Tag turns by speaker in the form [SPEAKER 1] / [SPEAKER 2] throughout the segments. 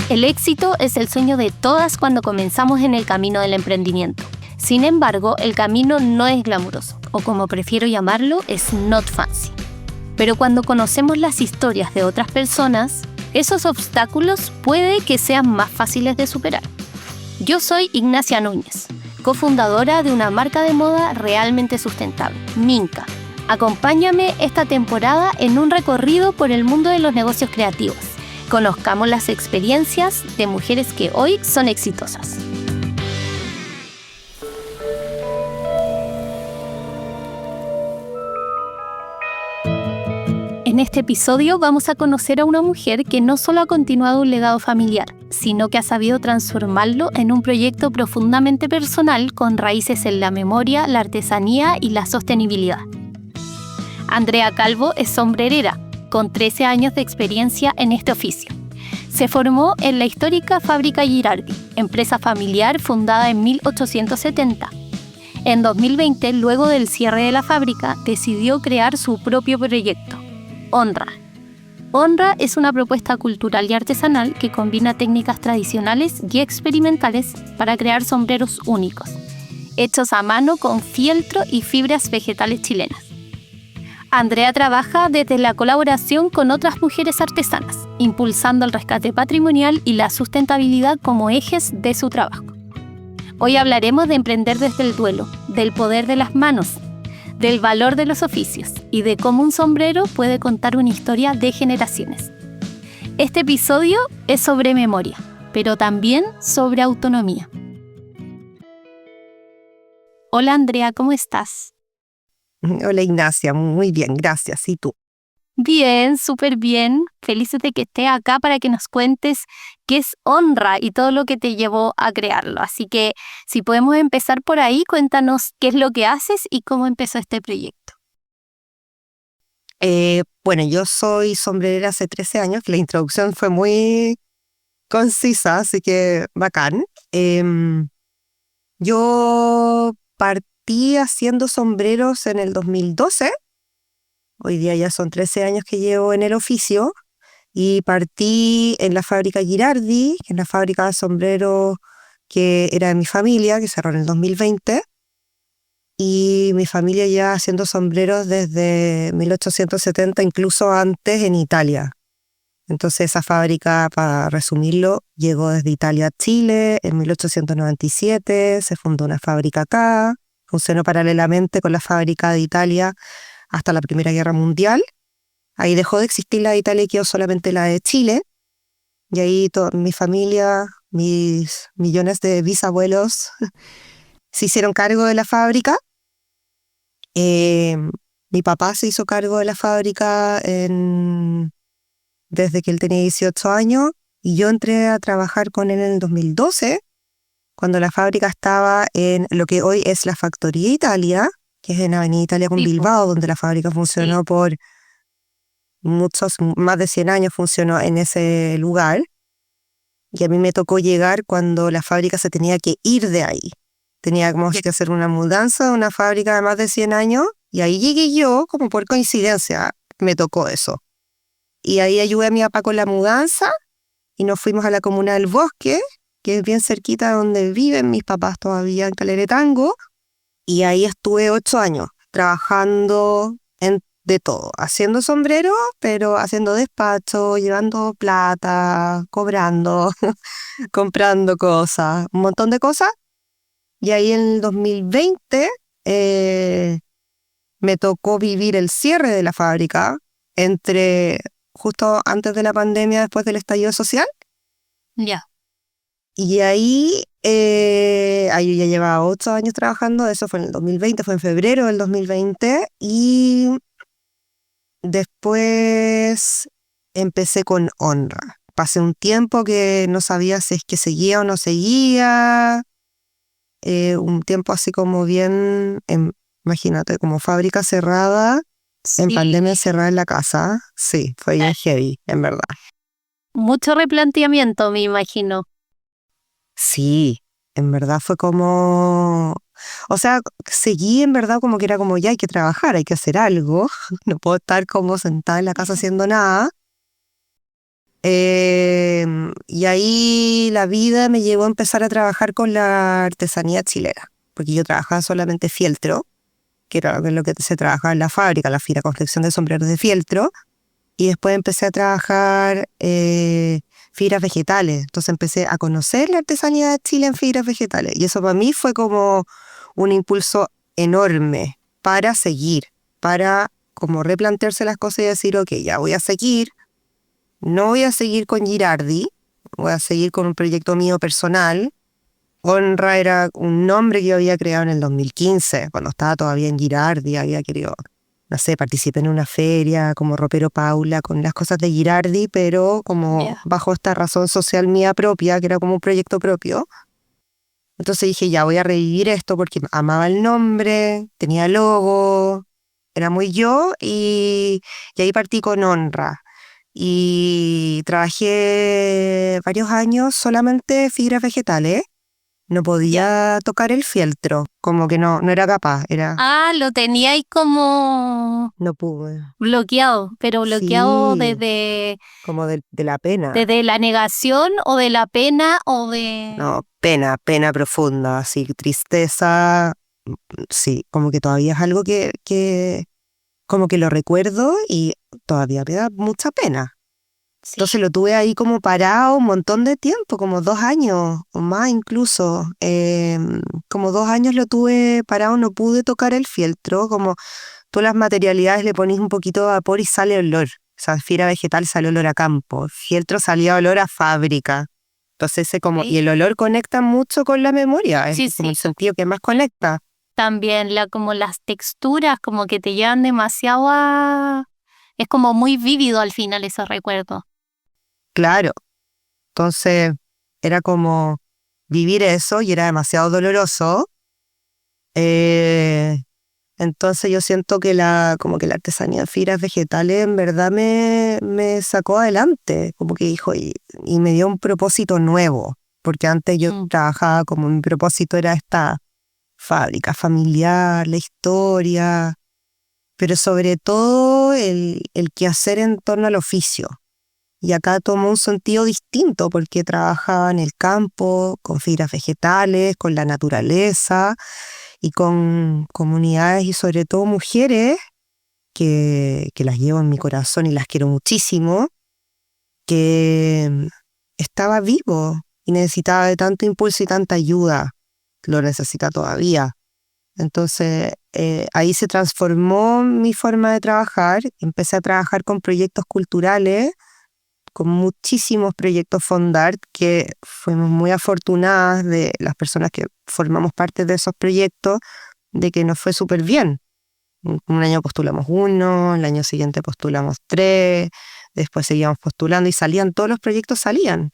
[SPEAKER 1] El éxito es el sueño de todas cuando comenzamos en el camino del emprendimiento. Sin embargo, el camino no es glamuroso, o como prefiero llamarlo, es not fancy. Pero cuando conocemos las historias de otras personas, esos obstáculos puede que sean más fáciles de superar. Yo soy Ignacia Núñez, cofundadora de una marca de moda realmente sustentable, Minka. Acompáñame esta temporada en un recorrido por el mundo de los negocios creativos. Conozcamos las experiencias de mujeres que hoy son exitosas. En este episodio vamos a conocer a una mujer que no solo ha continuado un legado familiar, sino que ha sabido transformarlo en un proyecto profundamente personal con raíces en la memoria, la artesanía y la sostenibilidad. Andrea Calvo es sombrerera, con 13 años de experiencia en este oficio. Se formó en la histórica fábrica Girardi, empresa familiar fundada en 1870. En 2020, luego del cierre de la fábrica, decidió crear su propio proyecto, Honra. Honra es una propuesta cultural y artesanal que combina técnicas tradicionales y experimentales para crear sombreros únicos, hechos a mano con fieltro y fibras vegetales chilenas. Andrea trabaja desde la colaboración con otras mujeres artesanas, impulsando el rescate patrimonial y la sustentabilidad como ejes de su trabajo. Hoy hablaremos de emprender desde el duelo, del poder de las manos, del valor de los oficios y de cómo un sombrero puede contar una historia de generaciones. Este episodio es sobre memoria, pero también sobre autonomía. Hola Andrea, ¿cómo estás?
[SPEAKER 2] Hola Ignacia, muy bien, gracias. ¿Y tú?
[SPEAKER 1] Bien, súper bien. Felices de que estés acá para que nos cuentes qué es Honra y todo lo que te llevó a crearlo. Así que si podemos empezar por ahí, cuéntanos qué es lo que haces y cómo empezó este proyecto.
[SPEAKER 2] Bueno, yo soy sombrerera hace 13 años, que la introducción fue muy concisa, así que bacán. Yo partí haciendo sombreros en el 2012. Hoy día ya son 13 años que llevo en el oficio y partí en la fábrica Girardi, que es la fábrica de sombreros que era de mi familia, que cerró en el 2020. Y mi familia ya haciendo sombreros desde 1870, incluso antes en Italia. Entonces esa fábrica, para resumirlo, llegó desde Italia a Chile en 1897, se fundó una fábrica acá, funcionó paralelamente con la fábrica de Italia hasta la Primera Guerra Mundial. Ahí dejó de existir la de Italia y quedó solamente la de Chile. Y ahí mi familia, mis millones de bisabuelos se hicieron cargo de la fábrica. Mi papá se hizo cargo de la fábrica desde que él tenía 18 años y yo entré a trabajar con él en el 2012, cuando la fábrica estaba en lo que hoy es la Factoría Italia, que es en Avenida Italia con Bilbao, donde la fábrica funcionó por más de 100 años funcionó en ese lugar. Y a mí me tocó llegar cuando la fábrica se tenía que ir de ahí. Teníamos que hacer una mudanza de una fábrica de más de 100 años y ahí llegué yo, como por coincidencia, me tocó eso. Y ahí ayudé a mi papá con la mudanza y nos fuimos a la comuna del Bosque, que es bien cerquita de donde viven mis papás todavía, en Caleretango. Y ahí estuve 8 años trabajando de todo, haciendo sombreros, pero haciendo despacho, llevando plata, cobrando, comprando cosas, un montón de cosas. Y ahí en el 2020 me tocó vivir el cierre de la fábrica justo antes de la pandemia, después del estallido social.
[SPEAKER 1] Ya.
[SPEAKER 2] Y ahí yo ya llevaba 8 años trabajando, eso fue en el 2020, fue en febrero del 2020. Y después empecé con Honra. Pasé un tiempo que no sabía si es que seguía o no seguía. Un tiempo así como bien, imagínate, como fábrica cerrada, en pandemia cerrada en la casa. Sí, fue bien heavy, en verdad.
[SPEAKER 1] Mucho replanteamiento, me imagino.
[SPEAKER 2] Sí, en verdad fue como... O sea, seguí en verdad como que era como ya hay que trabajar, hay que hacer algo. No puedo estar como sentada en la casa haciendo nada. Y Y ahí la vida me llevó a empezar a trabajar con la artesanía chilena, porque yo trabajaba solamente fieltro, que era lo que se trabajaba en la fábrica, la confección de sombreros de fieltro, y después empecé a trabajar fibras vegetales. Entonces empecé a conocer la artesanía de Chile en fibras vegetales, y eso para mí fue como un impulso enorme para seguir, para como replantearse las cosas y decir, ok, ya voy a seguir, no voy a seguir con Girardi, voy a seguir con un proyecto mío personal. Honra era un nombre que yo había creado en el 2015, cuando estaba todavía en Girardi, había querido, no sé, participé en una feria como ropero Paula con las cosas de Girardi, pero como bajo esta razón social mía propia, que era como un proyecto propio. Entonces dije, ya voy a revivir esto porque amaba el nombre, tenía logo, era muy yo, y ahí partí con Honra. Y trabajé varios años solamente fibras vegetales. No podía tocar el fieltro, como que no era capaz,
[SPEAKER 1] Lo tenía ahí como
[SPEAKER 2] no pude.
[SPEAKER 1] bloqueado, pero bloqueado
[SPEAKER 2] Sí, como de la pena.
[SPEAKER 1] desde la negación o de la pena o
[SPEAKER 2] No, pena profunda, así, tristeza, sí, como que todavía es algo que como que lo recuerdo y todavía me da mucha pena.
[SPEAKER 1] Sí.
[SPEAKER 2] Entonces lo tuve ahí como parado un montón de tiempo, como 2 años o más incluso. Como 2 años lo tuve parado, no pude tocar el fieltro. Como tú las materialidades le pones un poquito de vapor y sale olor. O sea, fibra vegetal sale olor a campo, fieltro salía olor a fábrica. Entonces y el olor conecta mucho con la memoria, es como el sentido que más conecta.
[SPEAKER 1] También como las texturas como que te llevan demasiado a... Es como muy vívido al final ese recuerdo.
[SPEAKER 2] Claro, entonces era como vivir eso y era demasiado doloroso. Entonces yo siento que como que la artesanía de fibras vegetales en verdad me sacó adelante, como que dijo, y me dio un propósito nuevo, porque antes yo trabajaba como mi propósito era esta fábrica familiar, la historia, pero sobre todo el quehacer en torno al oficio. Y acá tomó un sentido distinto porque trabajaba en el campo, con fibras vegetales, con la naturaleza y con comunidades y sobre todo mujeres que las llevo en mi corazón y las quiero muchísimo, que estaba vivo y necesitaba de tanto impulso y tanta ayuda, lo necesita todavía. Entonces ahí se transformó mi forma de trabajar, empecé a trabajar con proyectos culturales, con muchísimos proyectos Fondart, que fuimos muy afortunadas de las personas que formamos parte de esos proyectos, de que nos fue súper bien. Un año postulamos 1, el año siguiente postulamos 3, después seguíamos postulando y todos los proyectos salían.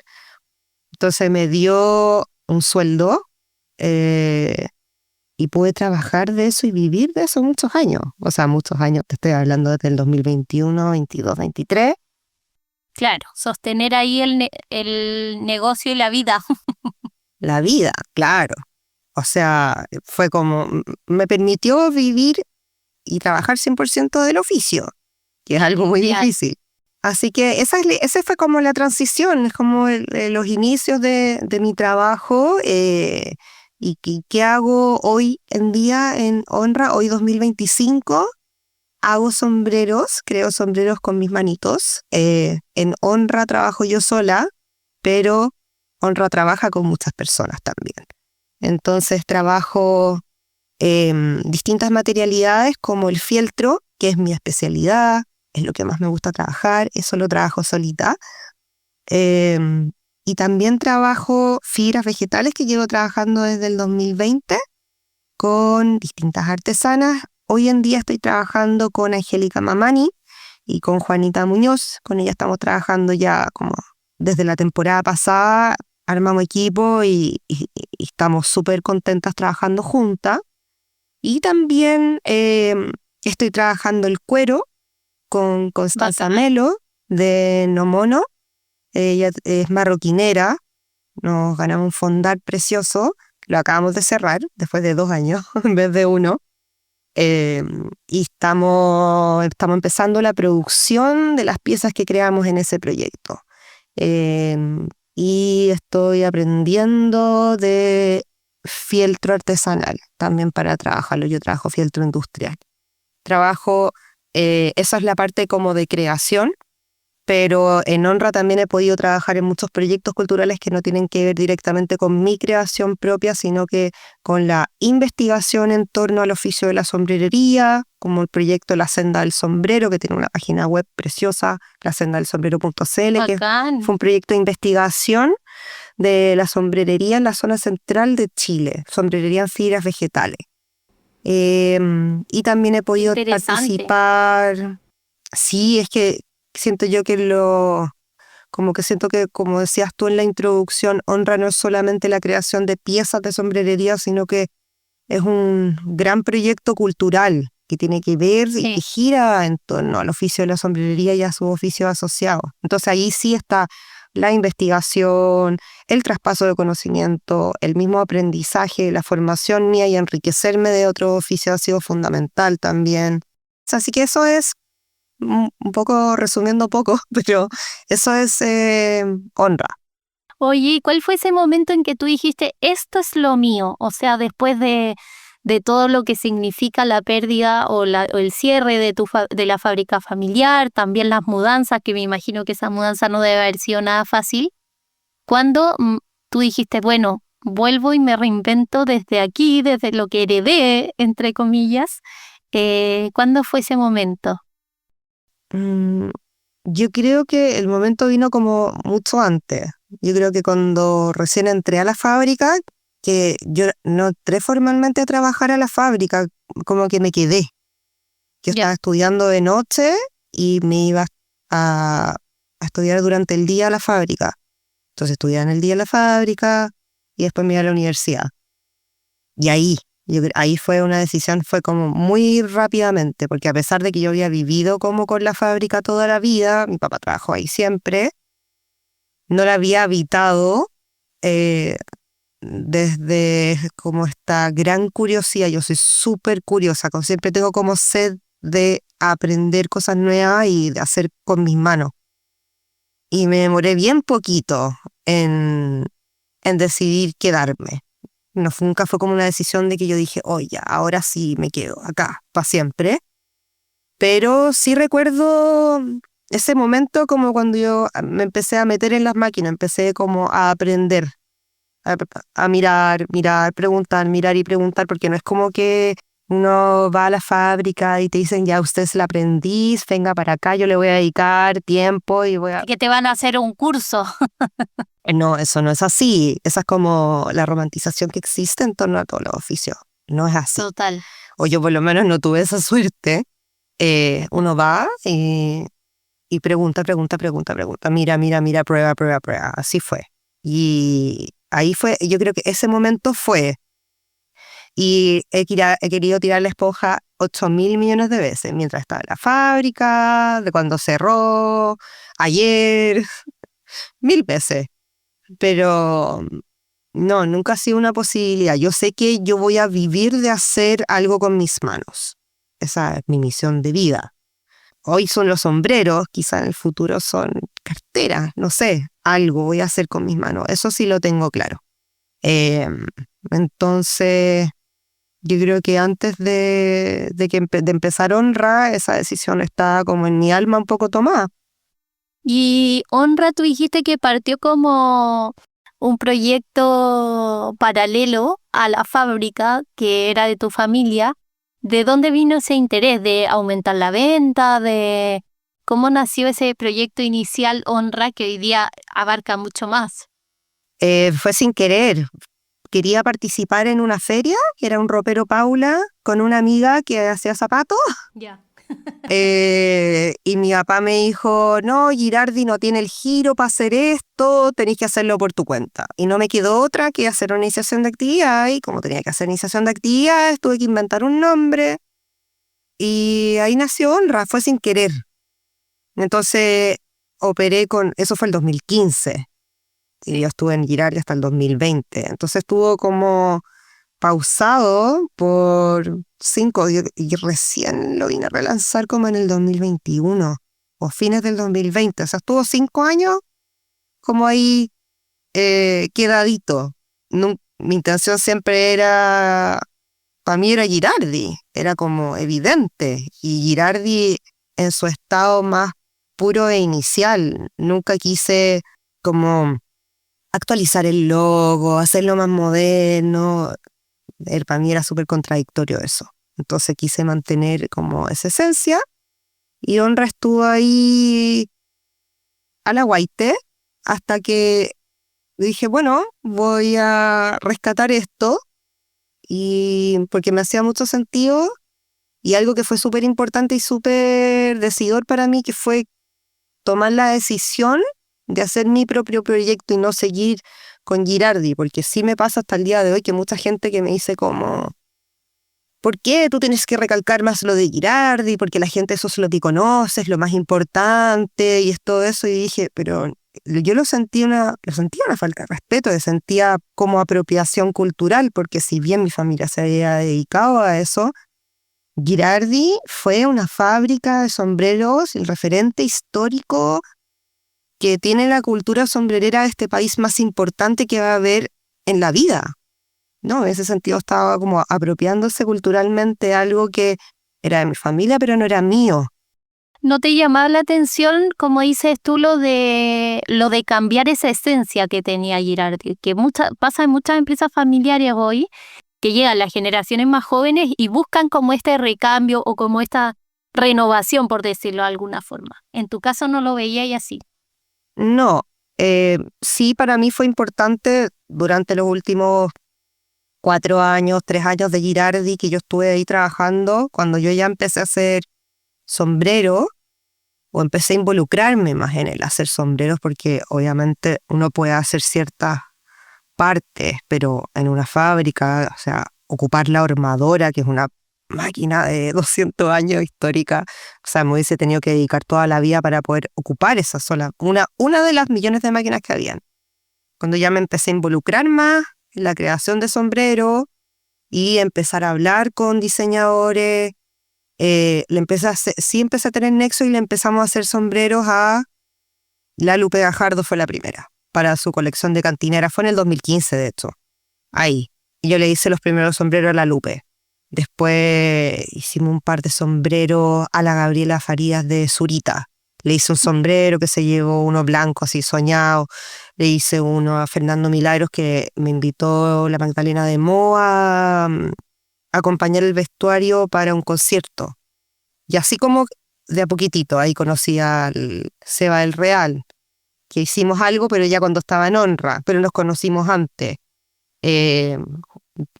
[SPEAKER 2] Entonces me dio un sueldo y pude trabajar de eso y vivir de eso muchos años. O sea, muchos años, te estoy hablando desde el 2021, 22, 23.
[SPEAKER 1] Claro, sostener ahí el negocio y la vida.
[SPEAKER 2] La vida, claro. O sea, fue como, me permitió vivir y trabajar 100% del oficio, que es algo muy difícil. Así que esa fue como la transición, es como los inicios de mi trabajo y qué hago hoy en día en Honra, hoy 2025. Hago sombreros, creo sombreros con mis manitos. En Honra trabajo yo sola, pero Honra trabaja con muchas personas también. Entonces trabajo distintas materialidades como el fieltro, que es mi especialidad, es lo que más me gusta trabajar, eso lo trabajo solita. Y también trabajo fibras vegetales que llevo trabajando desde el 2020 con distintas artesanas. Hoy en día estoy trabajando con Angélica Mamani y con Juanita Muñoz. Con ella estamos trabajando ya como desde la temporada pasada, armamos equipo y estamos súper contentas trabajando juntas. Y también estoy trabajando el cuero con Constanza Melo de No Mono. Ella es marroquinera, nos ganamos un fondar precioso, lo acabamos de cerrar después de 2 años en vez de 1. Y estamos empezando la producción de las piezas que creamos en ese proyecto. y estoy aprendiendo de fieltro artesanal también para trabajarlo. Yo trabajo fieltro industrial. Esa es la parte como de creación, pero en Honra también he podido trabajar en muchos proyectos culturales que no tienen que ver directamente con mi creación propia, sino que con la investigación en torno al oficio de la sombrerería, como el proyecto La Senda del Sombrero, que tiene una página web preciosa, lasendaldelsombrero.cl, que
[SPEAKER 1] Bacán.
[SPEAKER 2] fue un proyecto de investigación de la sombrerería en la zona central de Chile, sombrerería en fibras vegetales. Y también he podido
[SPEAKER 1] Interesante.
[SPEAKER 2] participar. Sí, es que siento yo que siento que, como decías tú en la introducción, Honra no es solamente la creación de piezas de sombrerería, sino que es un gran proyecto cultural que tiene que ver y que
[SPEAKER 1] Sí.
[SPEAKER 2] gira en torno al oficio de la sombrerería y a sus oficios asociados. Entonces ahí sí está la investigación, el traspaso de conocimiento, el mismo aprendizaje, la formación mía y enriquecerme de otro oficio ha sido fundamental también. O sea, así que eso es, un poco resumiendo poco, pero eso es Honra.
[SPEAKER 1] Oye, ¿y cuál fue ese momento en que tú dijiste, esto es lo mío? O sea, después de todo lo que significa la pérdida o el cierre de la fábrica familiar, también las mudanzas, que me imagino que esa mudanza no debe haber sido nada fácil. ¿Cuándo tú dijiste, bueno, vuelvo y me reinvento desde aquí, desde lo que heredé, entre comillas? ¿Cuándo fue ese momento?
[SPEAKER 2] Mm, Yo creo que el momento vino como mucho antes. Yo creo que cuando recién entré a la fábrica, que yo no entré formalmente a trabajar a la fábrica, como que me quedé. Yo estaba
[SPEAKER 1] Ya.
[SPEAKER 2] estudiando de noche y me iba a, a estudiar durante el día a la fábrica. Entonces estudiaba en el día en la fábrica y después me iba a la universidad. Y ahí fue una decisión, fue como muy rápidamente, porque a pesar de que yo había vivido como con la fábrica toda la vida, mi papá trabajó ahí siempre, no la había habitado eh, desde como esta gran curiosidad. Yo soy súper curiosa, siempre tengo como sed de aprender cosas nuevas y de hacer con mis manos. Y me demoré bien poquito en decidir quedarme. Nunca fue como una decisión de que yo dije, oye, ahora sí me quedo acá para siempre. Pero sí recuerdo ese momento como cuando yo me empecé a meter en las máquinas, empecé como a aprender, a, a mirar, preguntar, mirar y preguntar, porque no es como que uno va a la fábrica y te dicen, ya usted es el aprendiz, venga para acá, yo le voy a dedicar tiempo y voy a...
[SPEAKER 1] Que te van a hacer un curso.
[SPEAKER 2] No, eso no es así. Esa es como la romantización que existe en torno a todos los oficios. No es así.
[SPEAKER 1] Total.
[SPEAKER 2] O yo por lo menos no tuve esa suerte. Uno va y pregunta, mira, prueba. Así fue. Y ahí fue, yo creo que ese momento fue. Y he querido tirar la esponja 8.000 millones de veces, mientras estaba en la fábrica, de cuando cerró, ayer, 1.000 veces. Pero no, nunca ha sido una posibilidad. Yo sé que yo voy a vivir de hacer algo con mis manos. Esa es mi misión de vida. Hoy son los sombreros, quizá en el futuro son carteras, no sé, algo voy a hacer con mis manos. Eso sí lo tengo claro. Eh, entonces, yo creo que antes de empezar Honra, esa decisión estaba como en mi alma un poco tomada.
[SPEAKER 1] Y Honra, tú dijiste que partió como un proyecto paralelo a la fábrica que era de tu familia. ¿De dónde vino ese interés de aumentar la venta? ¿De cómo nació ese proyecto inicial Honra que hoy día abarca mucho más?
[SPEAKER 2] Fue sin querer. Quería participar en una feria, que era un ropero Paula, con una amiga que hacía zapatos.
[SPEAKER 1] Ya.
[SPEAKER 2] Y mi papá me dijo, no, Girardi no tiene el giro para hacer esto, tenés que hacerlo por tu cuenta. Y no me quedó otra que hacer una iniciación de actividad, y como tenía que hacer iniciación de actividades, tuve que inventar un nombre, y ahí nació Honra, fue sin querer. Entonces eso fue el 2015, y yo estuve en Girardi hasta el 2020. Entonces estuvo como pausado por 5 y recién lo vine a relanzar como en el 2021 o fines del 2020. O sea, estuvo 5 años como ahí quedadito. Mi intención siempre era, para mí era Girardi, era como evidente, y Girardi en su estado más puro e inicial. Nunca quise como actualizar el logo, hacerlo más moderno. Para mí era súper contradictorio eso. Entonces quise mantener como esa esencia, y Honra estuvo ahí a la guaite hasta que dije, bueno, voy a rescatar esto, y porque me hacía mucho sentido, y algo que fue súper importante y súper decidor para mí, que fue tomar la decisión de hacer mi propio proyecto y no seguir con Girardi, porque sí me pasa hasta el día de hoy que mucha gente que me dice como, ¿por qué tú tienes que recalcar más lo de Girardi? Porque la gente eso es lo que conoce, es lo más importante y es todo eso. Y dije, pero yo lo sentía una falta de respeto, lo sentía como apropiación cultural, porque si bien mi familia se había dedicado a eso, Girardi fue una fábrica de sombreros, el referente histórico que tiene la cultura sombrerera de este país más importante que va a haber en la vida, ¿no? En ese sentido estaba como apropiándose culturalmente algo que era de mi familia, pero no era mío.
[SPEAKER 1] ¿No te llamaba la atención, como dices tú, lo de cambiar esa esencia que tenía Girardi? Que pasa en muchas empresas familiares hoy, que llegan las generaciones más jóvenes y buscan como este recambio o como esta renovación, por decirlo de alguna forma. En tu caso no lo veía y así.
[SPEAKER 2] No, sí, para mí fue importante durante los últimos 4 años, 3 años de Girardi que yo estuve ahí trabajando, cuando yo ya empecé a hacer sombrero, o empecé a involucrarme más en el hacer sombreros, porque obviamente uno puede hacer ciertas partes, pero en una fábrica, o sea, ocupar la hormadora, que es una máquina de 200 años histórica, o sea, me hubiese tenido que dedicar toda la vida para poder ocupar esa sola, una de las millones de máquinas que habían. Cuando ya me empecé a involucrar más en la creación de sombreros y empezar a hablar con diseñadores, sí empecé a tener nexo, y le empezamos a hacer sombreros a la Lupe Gajardo. Fue la primera para su colección de cantinera, fue en el 2015 de hecho, ahí. Y yo le hice los primeros sombreros a la Lupe. Después hicimos un par de sombreros a la Gabriela Farías de Zurita. Le hice un sombrero que se llevó, uno blanco así soñado. Le hice uno a Fernando Milagros, que me invitó la Magdalena de Moa a acompañar el vestuario para un concierto. Y así como de a poquitito, ahí conocí al Seba del Real, que hicimos algo, pero ya cuando estaba en Honra, pero nos conocimos antes. Eh,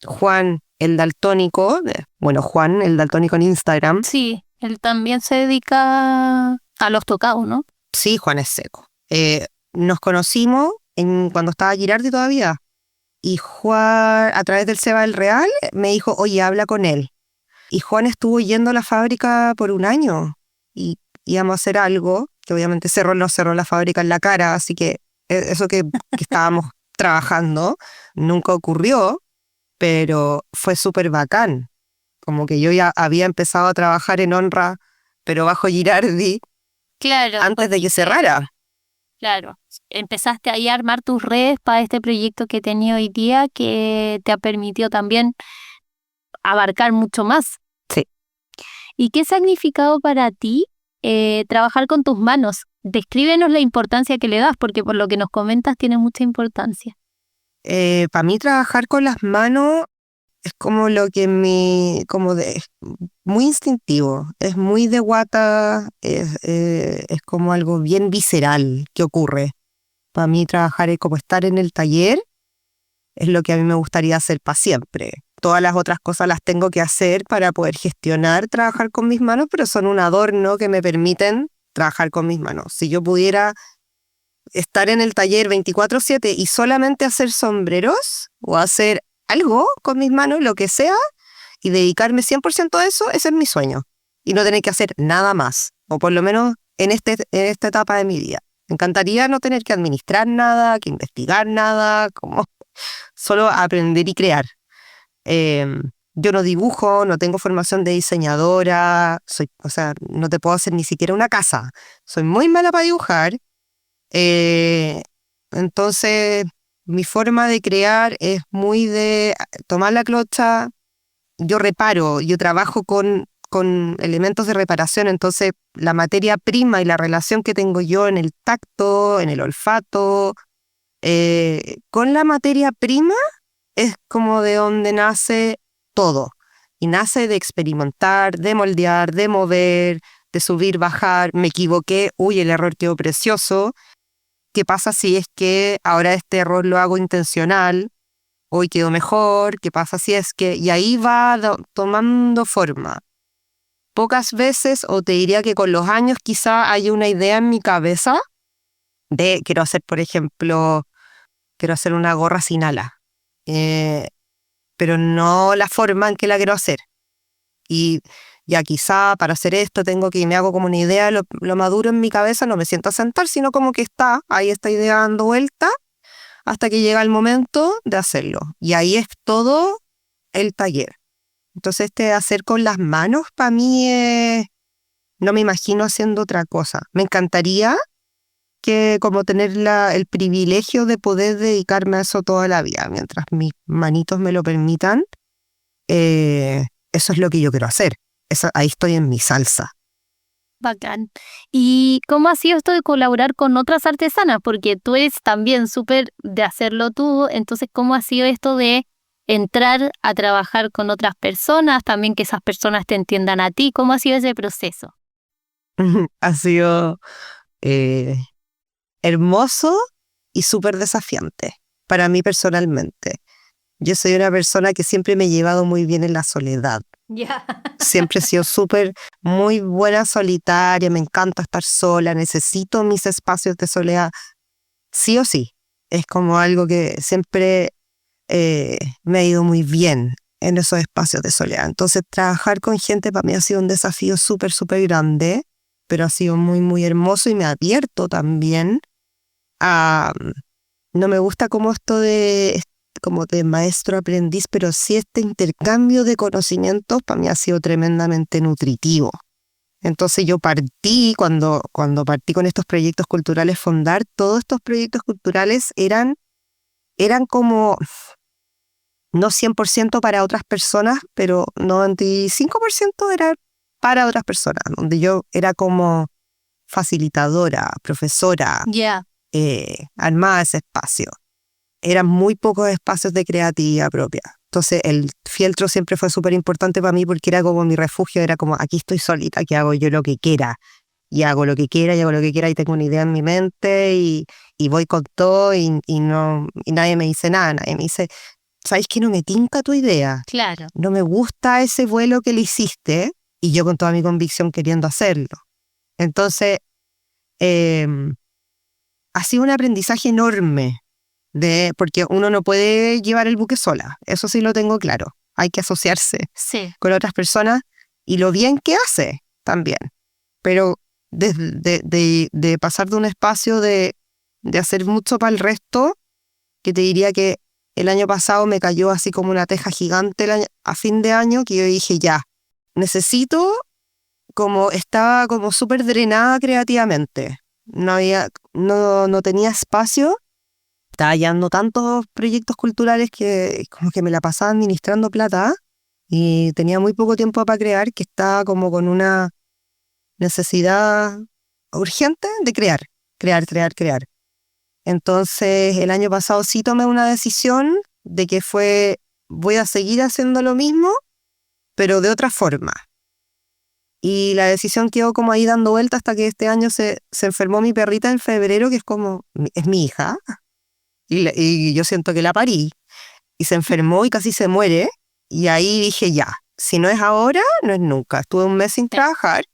[SPEAKER 2] Juan, el daltónico, Juan, el daltónico en Instagram.
[SPEAKER 1] Sí, él también se dedica a los tocados, ¿no?
[SPEAKER 2] Sí, Juan es seco. Nos conocimos cuando estaba Girardi todavía. Y Juan, a través del Seba del Real, me dijo, oye, habla con él. Y Juan estuvo yendo a la fábrica por un año y íbamos a hacer algo, que obviamente nos cerró la fábrica en la cara, así que eso que estábamos trabajando nunca ocurrió, pero fue súper bacán. Como que yo ya había empezado a trabajar en Honra, pero bajo Girardi,
[SPEAKER 1] Claro,
[SPEAKER 2] antes de que cerrara.
[SPEAKER 1] claro. Empezaste ahí a armar tus redes para este proyecto que tenía hoy día, que te ha permitido también abarcar mucho más.
[SPEAKER 2] Sí.
[SPEAKER 1] ¿Y qué ha significado para ti trabajar con tus manos? Descríbenos la importancia que le das, porque por lo que nos comentas tiene mucha importancia.
[SPEAKER 2] Para mí trabajar con las manos es como lo que muy instintivo, es muy de guata, es como algo bien visceral que ocurre. Para mí trabajar es como estar en el taller, es lo que a mí me gustaría hacer para siempre. Todas las otras cosas las tengo que hacer para poder gestionar, trabajar con mis manos, pero son un adorno que me permiten trabajar con mis manos. Si yo pudiera estar en el taller 24/7 y solamente hacer sombreros o hacer algo con mis manos, lo que sea, y dedicarme 100% a eso, ese es mi sueño. Y no tener que hacer nada más, o por lo menos en esta etapa de mi vida. Me encantaría no tener que administrar nada, que investigar nada, como solo aprender y crear. Yo no dibujo, no tengo formación de diseñadora, no te puedo hacer ni siquiera una casa. Soy muy mala para dibujar. Entonces, Mi forma de crear es muy de tomar la clocha. Yo reparo, yo trabajo con elementos de reparación, entonces la materia prima y la relación que tengo yo en el tacto, en el olfato, con la materia prima es como de donde nace todo. Y nace de experimentar, de moldear, de mover, de subir, bajar. Me equivoqué, uy, el error quedó precioso. ¿Qué pasa si es que ahora este error lo hago intencional? Hoy quedó mejor. ¿Qué pasa si es que...? Y ahí va tomando forma. Pocas veces, o te diría que con los años quizá hay una idea en mi cabeza de quiero hacer, por ejemplo, quiero hacer una gorra sin ala. Pero no la forma en que la quiero hacer. Y ya quizá para hacer esto tengo que, me hago como una idea, lo maduro en mi cabeza, no me siento a sentar, sino como que está ahí esta idea dando vuelta hasta que llega el momento de hacerlo. Y ahí es todo el taller. Entonces hacer con las manos para mí no me imagino haciendo otra cosa. Me encantaría que como tener el privilegio de poder dedicarme a eso toda la vida, mientras mis manitos me lo permitan. Eso es lo que yo quiero hacer. Ahí estoy en mi salsa.
[SPEAKER 1] Bacán. ¿Y cómo ha sido esto de colaborar con otras artesanas? Porque tú eres también súper de hacerlo tú, entonces ¿cómo ha sido esto de entrar a trabajar con otras personas, también que esas personas te entiendan a ti? ¿Cómo ha sido ese proceso?
[SPEAKER 2] Ha sido hermoso y súper desafiante para mí personalmente. Yo soy una persona que siempre me he llevado muy bien en la soledad.
[SPEAKER 1] Ya.
[SPEAKER 2] Siempre he sido muy buena solitaria, me encanta estar sola, necesito mis espacios de soledad, sí o sí. Es como algo que siempre me ha ido muy bien en esos espacios de soledad. Entonces trabajar con gente para mí ha sido un desafío súper grande, pero ha sido muy hermoso y me ha abierto también a... No me gusta como esto como de maestro-aprendiz, pero sí este intercambio de conocimientos para mí ha sido tremendamente nutritivo. Entonces yo cuando partí con estos proyectos culturales Fondar, todos estos proyectos culturales eran como, no 100% para otras personas, pero 95% era para otras personas, donde yo era como facilitadora, profesora,
[SPEAKER 1] Ya.
[SPEAKER 2] armaba ese espacio. Eran muy pocos espacios de creatividad propia. Entonces el fieltro siempre fue súper importante para mí porque era como mi refugio, era como aquí estoy solita, que hago yo lo que quiera. Y hago lo que quiera, y hago lo que quiera, y tengo una idea en mi mente, y voy con todo, y nadie me dice nada, nadie me dice, ¿sabes que no me tinca tu idea?
[SPEAKER 1] Claro.
[SPEAKER 2] No me gusta ese vuelo que le hiciste, y yo con toda mi convicción queriendo hacerlo. Entonces, ha sido un aprendizaje enorme, porque uno no puede llevar el buque sola, eso sí lo tengo claro. Hay que asociarse con otras personas y lo bien que hace también. Pero de pasar de un espacio de hacer mucho para el resto, que te diría que el año pasado me cayó así como una teja gigante a fin de año, que yo dije ya, necesito, estaba como súper drenada creativamente. No tenía espacio. Estaba hallando tantos proyectos culturales que como que me la pasaba administrando plata y tenía muy poco tiempo para crear, que estaba como con una necesidad urgente de crear. Entonces el año pasado sí tomé una decisión de que voy a seguir haciendo lo mismo, pero de otra forma. Y la decisión quedó como ahí dando vuelta hasta que este año se enfermó mi perrita en febrero, que es mi hija. Y yo siento que la parí, y se enfermó y casi se muere, y ahí dije ya, si no es ahora, no es nunca. Estuve un mes sin trabajar,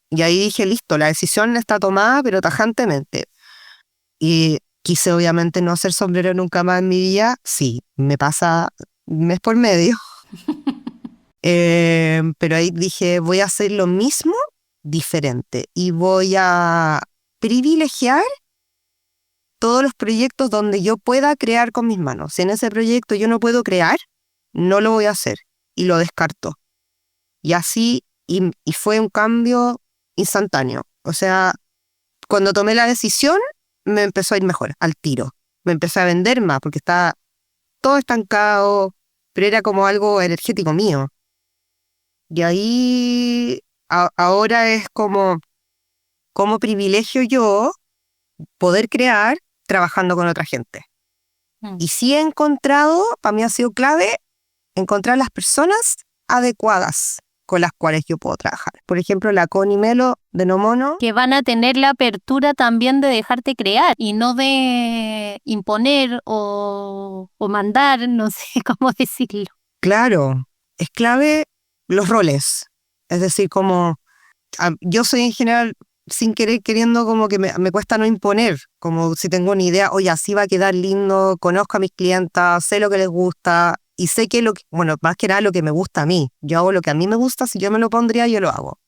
[SPEAKER 2] y ahí dije listo, la decisión está tomada, pero tajantemente. Y quise obviamente no hacer sombrero nunca más en mi vida, sí, me pasa mes por medio. Pero ahí dije, voy a hacer lo mismo, diferente, y voy a privilegiar todos los proyectos donde yo pueda crear con mis manos. Si en ese proyecto yo no puedo crear, no lo voy a hacer y lo descarto. Y así, y fue un cambio instantáneo. O sea, cuando tomé la decisión, me empezó a ir mejor, al tiro. me empecé a vender más porque estaba todo estancado, pero era como algo energético mío. Y ahí ahora es como privilegio yo poder crear trabajando con otra gente. Y sí he encontrado, para mí ha sido clave, encontrar las personas adecuadas con las cuales yo puedo trabajar. Por ejemplo, la Connie Melo de No Mono.
[SPEAKER 1] Que van a tener la apertura también de dejarte crear y no de imponer o mandar, no sé cómo decirlo.
[SPEAKER 2] Claro, es clave los roles. Es decir, como yo soy en general, sin querer, queriendo, como que me cuesta no imponer, como si tengo una idea, oye, así va a quedar lindo, conozco a mis clientas, sé lo que les gusta y sé que bueno, más que nada lo que me gusta a mí. Yo hago lo que a mí me gusta, si yo me lo pondría, yo lo hago.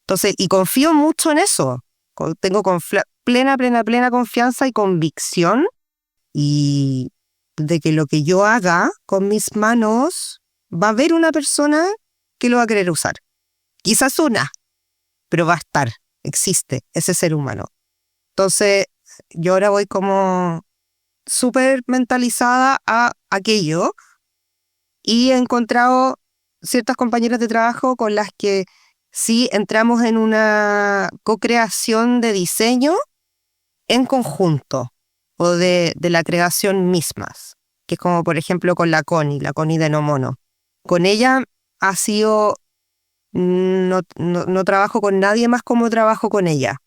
[SPEAKER 2] Entonces, y confío mucho en eso. Tengo plena confianza y convicción y de que lo que yo haga con mis manos va a haber una persona que lo va a querer usar. Quizás una, pero va a estar, existe ese ser humano. Entonces, yo ahora voy como súper mentalizada a aquello y he encontrado ciertas compañeras de trabajo con las que sí entramos en una co-creación de diseño en conjunto o de la creación mismas, que es como por ejemplo con la Connie de No Mono. Con ella ha sido, no trabajo con nadie más como trabajo con ella.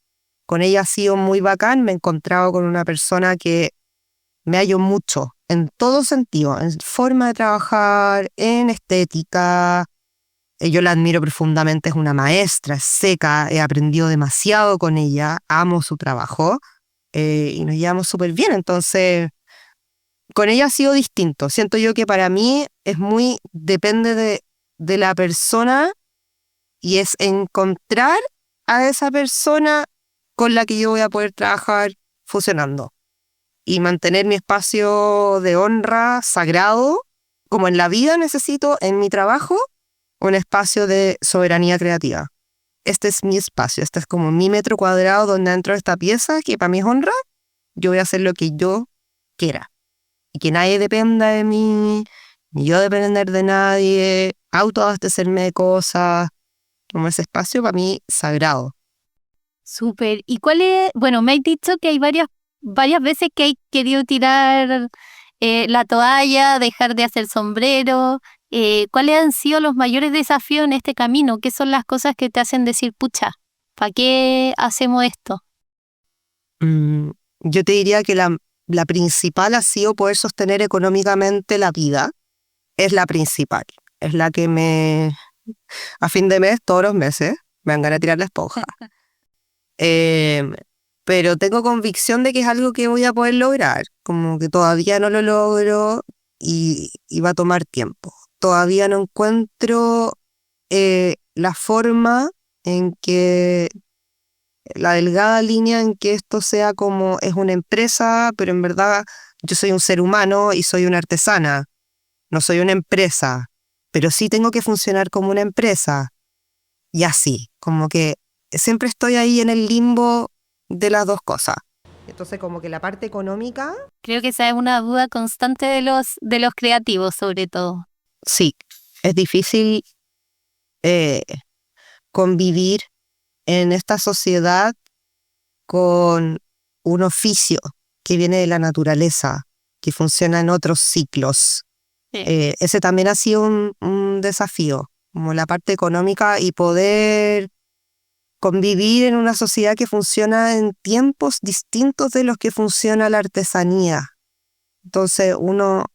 [SPEAKER 2] Con ella ha sido muy bacán, me he encontrado con una persona que me hallo mucho, en todo sentido, en forma de trabajar, en estética. Yo la admiro profundamente, es una maestra, es seca, he aprendido demasiado con ella, amo su trabajo y nos llevamos súper bien. Entonces, con ella ha sido distinto. Siento yo que para mí depende de la persona y es encontrar a esa persona con la que yo voy a poder trabajar fusionando y mantener mi espacio de honra sagrado, como en la vida necesito en mi trabajo, un espacio de soberanía creativa. Este es mi espacio, este es como mi metro cuadrado donde entro esta pieza, que para mí es honra. Yo voy a hacer lo que yo quiera. Y que nadie dependa de mí, ni yo depender de nadie, autoabastecerme de cosas. Como ese espacio para mí sagrado.
[SPEAKER 1] Súper. ¿Y cuál es? Bueno, me has dicho que hay varias veces que hay querido tirar la toalla, dejar de hacer sombrero. ¿Cuáles han sido los mayores desafíos en este camino? ¿Qué son las cosas que te hacen decir, pucha, ¿para qué hacemos esto?
[SPEAKER 2] Yo te diría que la principal ha sido poder sostener económicamente la vida. Es la principal. Es la que a fin de mes, todos los meses, me van a tirar la esponja. Pero tengo convicción de que es algo que voy a poder lograr. Como que todavía no lo logro y va a tomar tiempo. Todavía no encuentro la forma en que, la delgada línea en que esto sea como es una empresa, pero en verdad yo soy un ser humano y soy una artesana. No soy una empresa, pero sí tengo que funcionar como una empresa. Y así, como que siempre estoy ahí en el limbo de las dos cosas. Entonces, como que la parte económica...
[SPEAKER 1] Creo que esa es una duda constante de los creativos, sobre todo.
[SPEAKER 2] Sí, es difícil convivir en esta sociedad con un oficio que viene de la naturaleza, que funciona en otros ciclos.
[SPEAKER 1] Sí.
[SPEAKER 2] Ese también ha sido un desafío, como la parte económica y poder convivir en una sociedad que funciona en tiempos distintos de los que funciona la artesanía. Entonces uno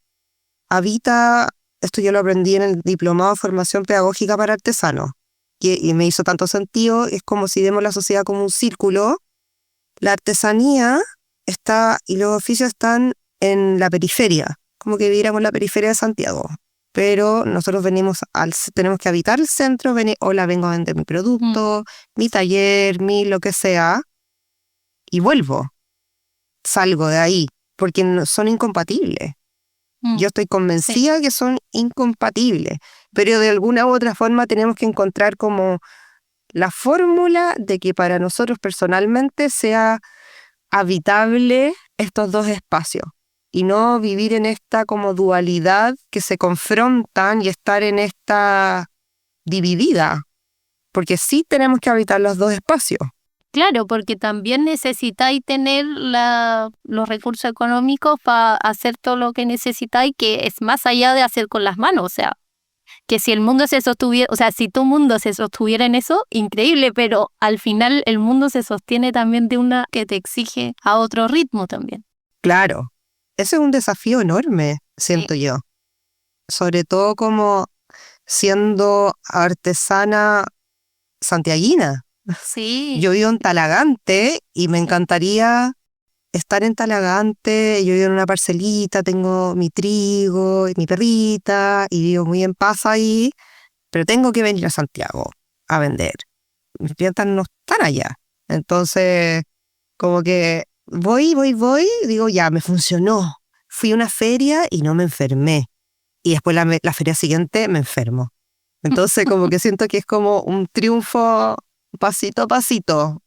[SPEAKER 2] habita, esto yo lo aprendí en el diplomado de formación pedagógica para artesanos, y me hizo tanto sentido, es como si vemos la sociedad como un círculo. La artesanía está y los oficios están en la periferia, como que viviéramos en la periferia de Santiago. Pero nosotros tenemos que habitar el centro, hola, vengo a vender mi producto, mi taller, lo que sea, y vuelvo, salgo de ahí, porque son incompatibles. Yo estoy convencida que son incompatibles, pero de alguna u otra forma tenemos que encontrar como la fórmula de que para nosotros personalmente sea habitable estos dos espacios. y no vivir en esta como dualidad que se confrontan y estar en esta dividida, porque sí tenemos que habitar los dos espacios.
[SPEAKER 1] Claro, porque también necesitáis tener los recursos económicos para hacer todo lo que necesitáis, que es más allá de hacer con las manos. O sea, que si el mundo se sostuviera, o sea, si tu mundo se sostuviera en eso, increíble, pero al final el mundo se sostiene también de una que te exige a otro ritmo también.
[SPEAKER 2] Claro, ese es un desafío enorme, siento yo. Sobre todo como siendo artesana santiaguina.
[SPEAKER 1] Sí.
[SPEAKER 2] Yo vivo en Talagante y me encantaría estar en Talagante. Yo vivo en una parcelita, tengo mi trigo y mi perrita y vivo muy en paz ahí, pero tengo que venir a Santiago a vender. Mis clientas no están allá. Entonces, como que voy, digo, ya, me funcionó. Fui a una feria y no me enfermé. Y después la feria siguiente me enfermo. Entonces, como que siento que es como un triunfo pasito a pasito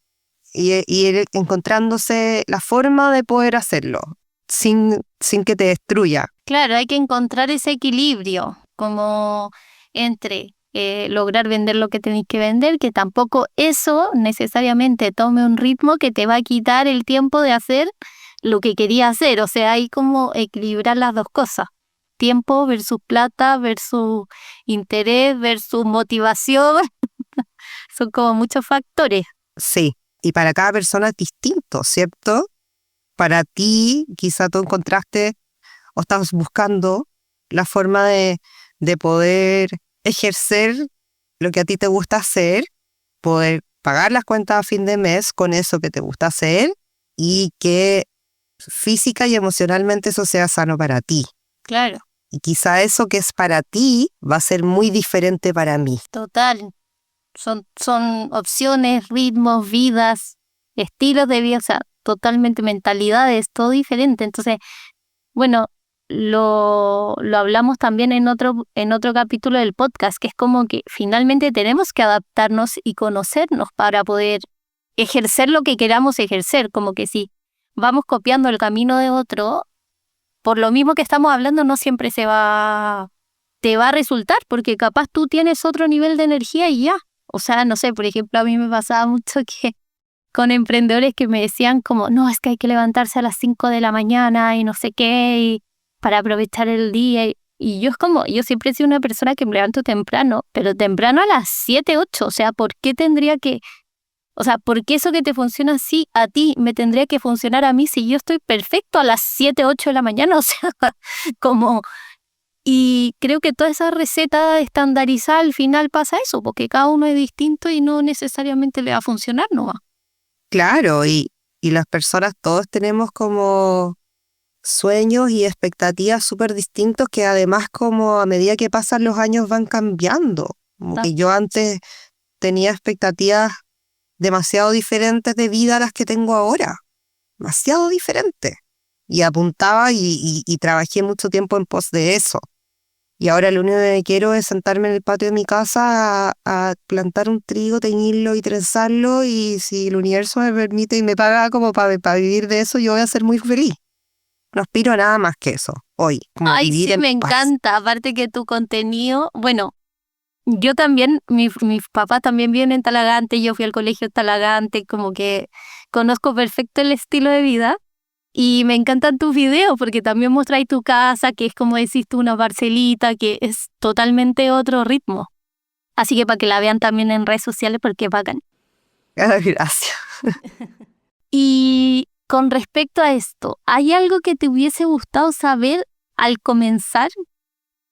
[SPEAKER 2] y ir encontrándose la forma de poder hacerlo sin que te destruya.
[SPEAKER 1] Claro, hay que encontrar ese equilibrio, como entre lograr vender lo que tenéis que vender, que tampoco eso necesariamente tome un ritmo que te va a quitar el tiempo de hacer lo que quería hacer. O sea, hay como equilibrar las dos cosas. Tiempo versus plata, versus interés, versus motivación. Son como muchos factores.
[SPEAKER 2] Sí, y para cada persona es distinto, ¿cierto? Para ti, quizá tú encontraste o estás buscando la forma de poder ejercer lo que a ti te gusta hacer, poder pagar las cuentas a fin de mes con eso que te gusta hacer y que física y emocionalmente eso sea sano para ti.
[SPEAKER 1] Claro.
[SPEAKER 2] Y quizá eso que es para ti va a ser muy diferente para mí.
[SPEAKER 1] Total. Son opciones, ritmos, vidas, estilos de vida, o sea, totalmente mentalidades, todo diferente. Entonces, bueno, lo hablamos también en otro capítulo del podcast, que es como que finalmente tenemos que adaptarnos y conocernos para poder ejercer lo que queramos ejercer, como que si vamos copiando el camino de otro, por lo mismo que estamos hablando, no siempre te va a resultar, porque capaz tú tienes otro nivel de energía y ya. O sea, no sé, por ejemplo, a mí me pasaba mucho que con emprendedores que me decían como, no, es que hay que levantarse a las 5 de la mañana y no sé qué, y para aprovechar el día. Y yo es como, yo siempre he sido una persona que me levanto temprano, pero temprano a las 7, 8. O sea, ¿por qué eso que te funciona así a ti me tendría que funcionar a mí si yo estoy perfecto a las 7, 8 de la mañana? O sea, como... Y creo que toda esa receta estandarizada al final pasa eso, porque cada uno es distinto y no necesariamente le va a funcionar, ¿no?
[SPEAKER 2] Claro, y las personas todos tenemos como sueños y expectativas súper distintos que además como a medida que pasan los años van cambiando. Como que yo antes tenía expectativas demasiado diferentes de vida a las que tengo ahora, demasiado diferentes. Y apuntaba y trabajé mucho tiempo en pos de eso. Y ahora lo único que quiero es sentarme en el patio de mi casa a plantar un trigo, teñirlo y trenzarlo, y si el universo me permite y me paga como para vivir de eso, yo voy a ser muy feliz. No aspiro a nada más que eso, hoy. Como
[SPEAKER 1] Ay,
[SPEAKER 2] vivir
[SPEAKER 1] sí,
[SPEAKER 2] en
[SPEAKER 1] me
[SPEAKER 2] paz.
[SPEAKER 1] encanta. Aparte que tu contenido, bueno, yo también, mis papás también viven en Talagante, yo fui al colegio en Talagante, como que conozco perfecto el estilo de vida. Y me encantan tus videos porque también mostráis tu casa, que es como decís tú, una parcelita, que es totalmente otro ritmo. Así que para que la vean también en redes sociales porque es bacán.
[SPEAKER 2] Gracias.
[SPEAKER 1] Y con respecto a esto, ¿hay algo que te hubiese gustado saber al comenzar?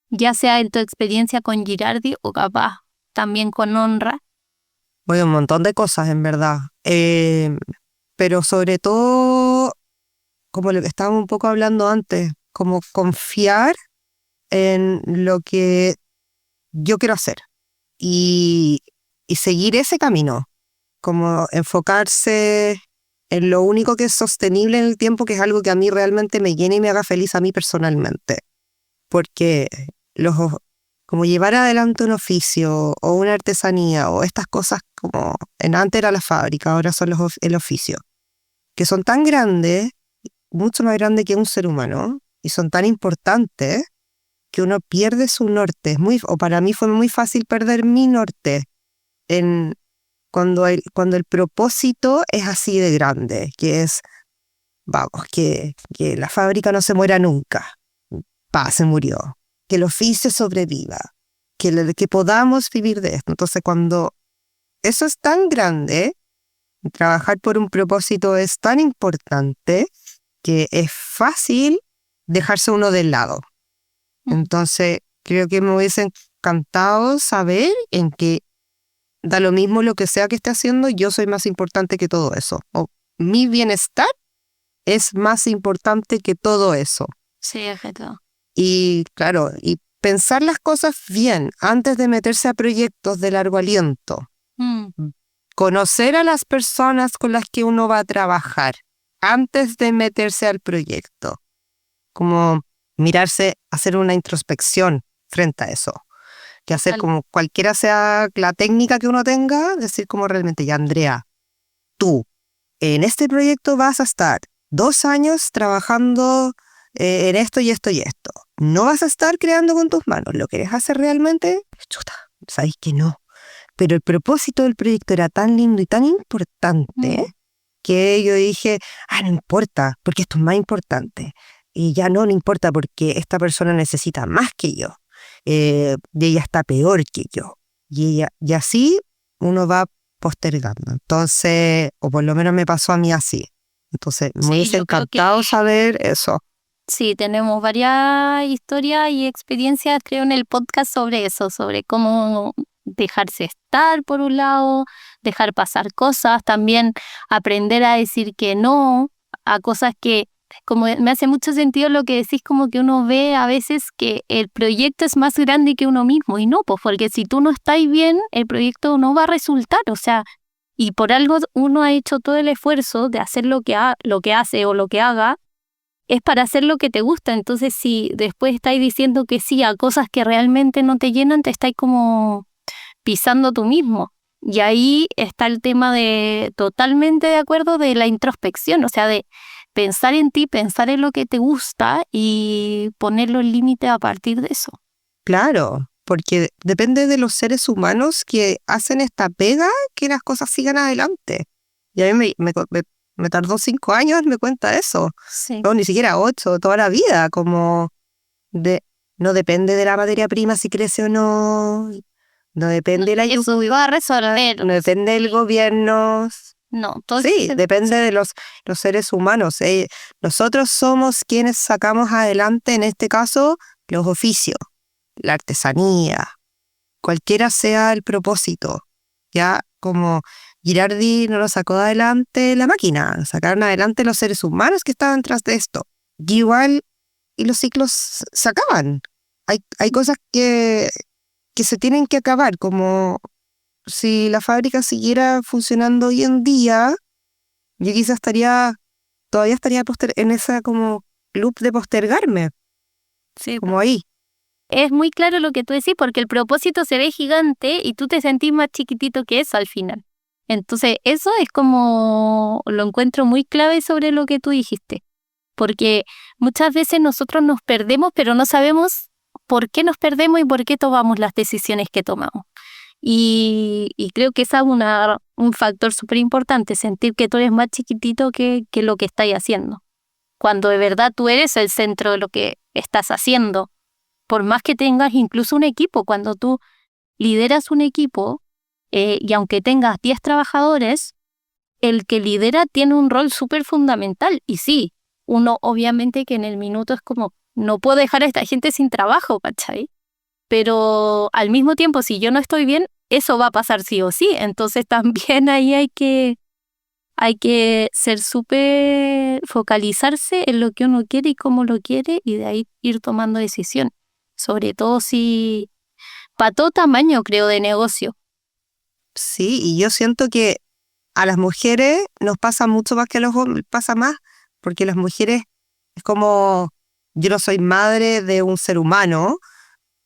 [SPEAKER 1] Ya sea en tu experiencia con Girardi o capaz también con Honra.
[SPEAKER 2] Bueno, un montón de cosas, en verdad. Pero sobre todo, como lo que estábamos un poco hablando antes, como confiar en lo que yo quiero hacer y seguir ese camino, como enfocarse en lo único que es sostenible en el tiempo, que es algo que a mí realmente me llene y me haga feliz a mí personalmente. Porque como llevar adelante un oficio o una artesanía o estas cosas como antes era la fábrica, ahora son el oficio, que son tan grandes, mucho más grandes que un ser humano, y son tan importantes que uno pierde su norte. O para mí fue muy fácil perder mi norte cuando el propósito es así de grande, que es, vamos, que la fábrica no se muera nunca. Se murió. Que el oficio sobreviva. Que podamos vivir de esto. Entonces, cuando eso es tan grande, trabajar por un propósito es tan importante que es fácil dejarse uno de lado. Entonces, creo que me hubiese encantado saber en que da lo mismo lo que sea que esté haciendo, yo soy más importante que todo eso. O mi bienestar es más importante que todo eso.
[SPEAKER 1] Sí, es verdad.
[SPEAKER 2] Y claro, y pensar las cosas bien antes de meterse a proyectos de largo aliento. Conocer a las personas con las que uno va a trabajar antes de meterse al proyecto. Como mirarse, hacer una introspección frente a eso. Que hacer como cualquiera sea la técnica que uno tenga, decir como realmente, ya Andrea, tú en este proyecto vas a estar 2 años trabajando en esto y esto y esto. No vas a estar creando con tus manos. ¿Lo querés hacer realmente? Chuta, sabéis que no. Pero el propósito del proyecto era tan lindo y tan importante que yo dije, no importa, porque esto es más importante. Y ya no importa porque esta persona necesita más que yo. Y ella está peor que yo. Y así uno va postergando. Entonces, o por lo menos me pasó a mí así. Entonces, me hubiese encantado saber eso.
[SPEAKER 1] Sí, tenemos varias historias y experiencias, creo, en el podcast sobre eso, sobre cómo dejarse estar, por un lado, dejar pasar cosas, también aprender a decir que no a cosas que, como me hace mucho sentido lo que decís, como que uno ve a veces que el proyecto es más grande que uno mismo, y no, pues porque si tú no estás bien, el proyecto no va a resultar, o sea, y por algo uno ha hecho todo el esfuerzo de hacer lo que hace o lo que haga, es para hacer lo que te gusta. Entonces, si después estáis diciendo que sí a cosas que realmente no te llenan, te estáis como pisando tú mismo. Y ahí está el tema de, totalmente de acuerdo, de la introspección, o sea, de pensar en ti, pensar en lo que te gusta y poner los límites a partir de eso.
[SPEAKER 2] Claro, porque depende de los seres humanos que hacen esta pega que las cosas sigan adelante. Y a mí me tardó 5 años darme cuenta de eso.
[SPEAKER 1] Sí.
[SPEAKER 2] No, ni siquiera 8, toda la vida, como no depende de la materia prima si crece o no, no depende de la ayuda.
[SPEAKER 1] Eso iba a resolver.
[SPEAKER 2] No depende del gobierno.
[SPEAKER 1] No, todo
[SPEAKER 2] sí, depende de los seres humanos. Nosotros somos quienes sacamos adelante, en este caso, los oficios, la artesanía, cualquiera sea el propósito. Ya como Girardi no lo sacó adelante la máquina, lo sacaron adelante los seres humanos que estaban tras de esto. Y igual, y los ciclos se acaban. Hay cosas que se tienen que acabar, como si la fábrica siguiera funcionando hoy en día, yo quizás todavía estaría en esa como loop de postergarme.
[SPEAKER 1] Sí,
[SPEAKER 2] como ahí.
[SPEAKER 1] es muy claro lo que tú decís, porque el propósito se ve gigante y tú te sentís más chiquitito que eso al final. Entonces, eso es como, lo encuentro muy clave sobre lo que tú dijiste, porque muchas veces nosotros nos perdemos, pero no sabemos por qué nos perdemos y por qué tomamos las decisiones que tomamos. Y creo que ese es un factor súper importante, sentir que tú eres más chiquitito que lo que estás haciendo. Cuando de verdad tú eres el centro de lo que estás haciendo. Por más que tengas incluso un equipo, cuando tú lideras un equipo, y aunque tengas 10 trabajadores, el que lidera tiene un rol súper fundamental. Y sí, uno obviamente que en el minuto es como, no puedo dejar a esta gente sin trabajo, ¿cachai? Pero al mismo tiempo, si yo no estoy bien, eso va a pasar sí o sí. Entonces también ahí hay que ser súper, focalizarse en lo que uno quiere y cómo lo quiere, y de ahí ir tomando decisión. Sobre todo si, para todo tamaño, creo, de negocio.
[SPEAKER 2] Sí, y yo siento que a las mujeres nos pasa mucho más que a los hombres, pasa más, porque las mujeres es como, yo no soy madre de un ser humano,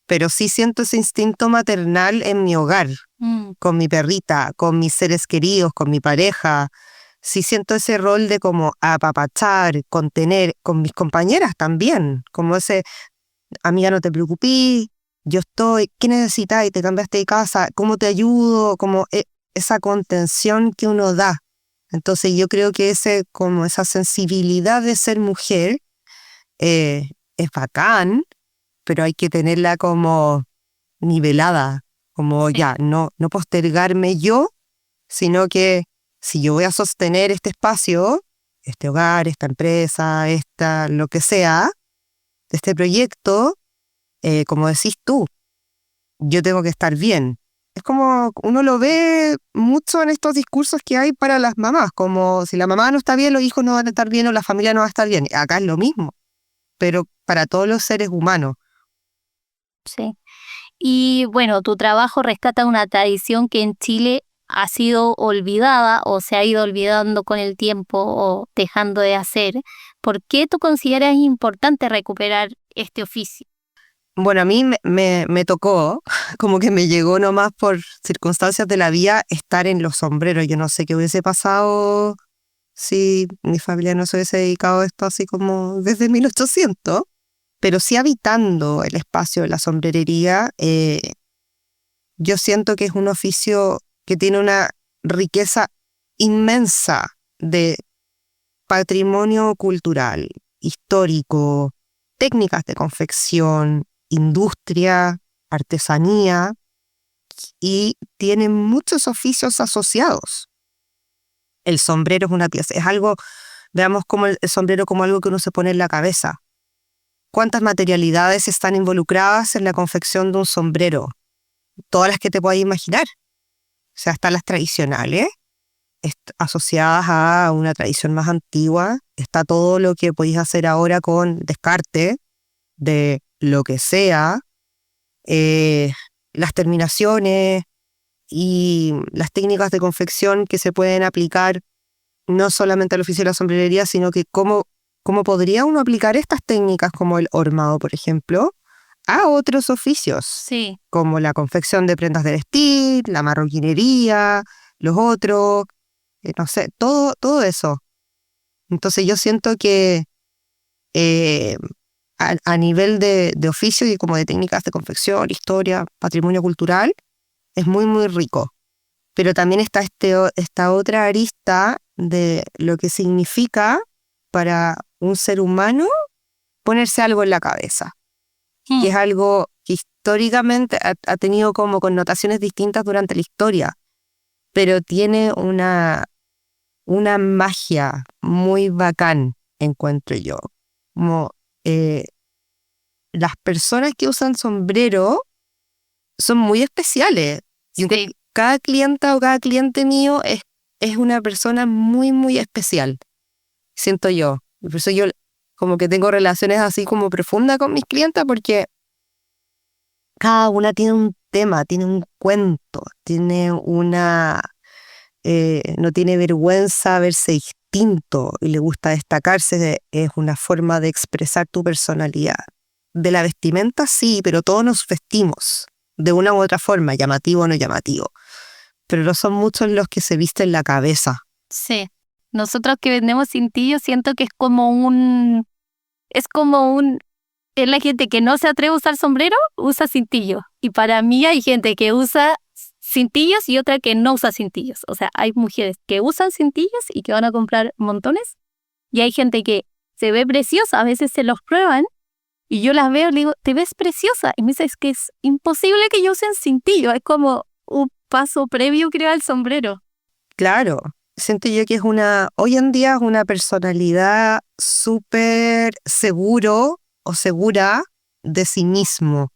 [SPEAKER 2] pero sí siento ese instinto maternal en mi hogar, con mi perrita, con mis seres queridos, con mi pareja. sí siento ese rol de como apapachar, contener con mis compañeras también, como ese, amiga, no te preocupes, yo estoy, ¿qué necesitas? Y te cambiaste de casa, ¿cómo te ayudo? Como esa contención que uno da. Entonces yo creo que como esa sensibilidad de ser mujer es bacán, pero hay que tenerla como nivelada, como
[SPEAKER 1] Sí.
[SPEAKER 2] ya, no postergarme yo, sino que si yo voy a sostener este espacio, este hogar, esta empresa, lo que sea, este proyecto, como decís tú, yo tengo que estar bien. Es como uno lo ve mucho en estos discursos que hay para las mamás, como si la mamá no está bien, los hijos no van a estar bien o la familia no va a estar bien. Acá es lo mismo, pero para todos los seres humanos.
[SPEAKER 1] Sí. Y bueno, tu trabajo rescata una tradición que en Chile ha sido olvidada o se ha ido olvidando con el tiempo o dejando de hacer. ¿Por qué tú consideras importante recuperar este oficio?
[SPEAKER 2] Bueno, a mí me tocó, como que me llegó nomás por circunstancias de la vida estar en los sombreros. Yo no sé qué hubiese pasado si mi familia no se hubiese dedicado a esto así como desde 1800, pero sí habitando el espacio de la sombrerería, yo siento que es un oficio que tiene una riqueza inmensa de patrimonio cultural, histórico, técnicas de confección, industria, artesanía, y tiene muchos oficios asociados. El sombrero es una pieza, es algo, veamos como el sombrero como algo que uno se pone en la cabeza. ¿Cuántas materialidades están involucradas en la confección de un sombrero? Todas las que te puedas imaginar. O sea, están las tradicionales, asociadas a una tradición más antigua. Está todo lo que podéis hacer ahora con descarte de lo que sea, las terminaciones y las técnicas de confección que se pueden aplicar no solamente al oficio de la sombrerería, sino que cómo podría uno aplicar estas técnicas como el hormado, por ejemplo, a otros oficios,
[SPEAKER 1] Sí.
[SPEAKER 2] como la confección de prendas de vestir, la marroquinería, los otros, no sé, todo eso. Entonces yo siento que eh, a nivel de oficio y como de técnicas de confección, historia, patrimonio cultural, es muy, muy rico. Pero también está esta otra arista de lo que significa para un ser humano ponerse algo en la cabeza, que
[SPEAKER 1] Mm.
[SPEAKER 2] es algo que históricamente ha tenido como connotaciones distintas durante la historia, pero tiene una magia muy bacán, encuentro yo. Como las personas que usan sombrero son muy especiales. Y
[SPEAKER 1] Sí.
[SPEAKER 2] cada clienta o cada cliente mío es una persona muy, muy especial, siento yo. Y por eso yo como que tengo relaciones así como profundas con mis clientas, porque cada una tiene un tema, tiene un cuento, no tiene vergüenza verse distinto y le gusta destacarse, es una forma de expresar tu personalidad. De la vestimenta sí, pero todos nos vestimos de una u otra forma, llamativo o no llamativo, pero no son muchos los que se visten la cabeza.
[SPEAKER 1] Sí. Nosotros que vendemos cintillos siento que es la gente que no se atreve a usar sombrero, usa cintillo. Y para mí hay gente que usa cintillos y otra que no usa cintillos. O sea, hay mujeres que usan cintillos y que van a comprar montones. Y hay gente que se ve preciosa, a veces se los prueban y yo las veo y le digo, te ves preciosa. Y me dice, es que es imposible que yo use cintillo. Es como un paso previo, creo, al sombrero.
[SPEAKER 2] Claro, siento yo que hoy en día es una personalidad súper seguro o segura de sí mismo.